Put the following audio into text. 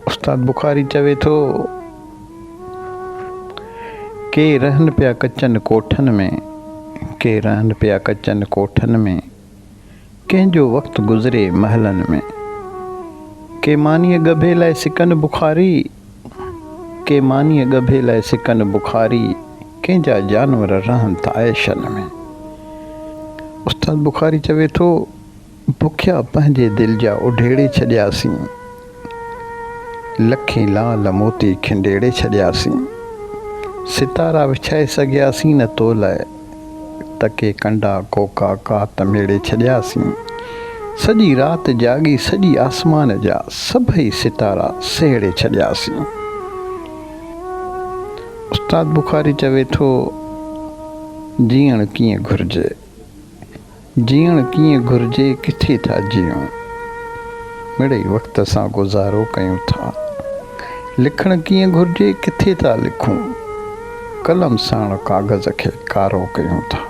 उस्ताद बुखारी चवे थो के रहन पिया कचन कोठन में, के रहन पिया कचन कोठन में, कंहिंजो वक़्तु गुज़रे महलन में। के मानीअ गभे लाइ सिकन बुखारी, के मानीअ गभे लाइ सिकन बुखारी, कंहिंजा जानवर रहनि था ऐशन में। उस्ताद बुखारी चवे थो बुखिया पंहिंजे दिलि जा उढेड़े छॾियासीं, लखें लाल मोती खिंडेड़े छॾियासीं। सितारा विछाए सघियासीं न तो लाइ, तके कंडा कोका कात मेड़े छॾियासीं। सॼी राति जागी सॼी आसमान जा सभई सितारा सेड़े छॾियासीं। उस्ताद बुखारी चवे थो जीअण कीअं घुरिजे, जीअण कीअं घुरिजे किथे था जियूं, मिड़ई वक़्त सां गुज़ारो कयूं था। लिखण कीअं घुरिजे किथे था लिखूं, कलम साण काग़ज़ खे कारो कयूं था।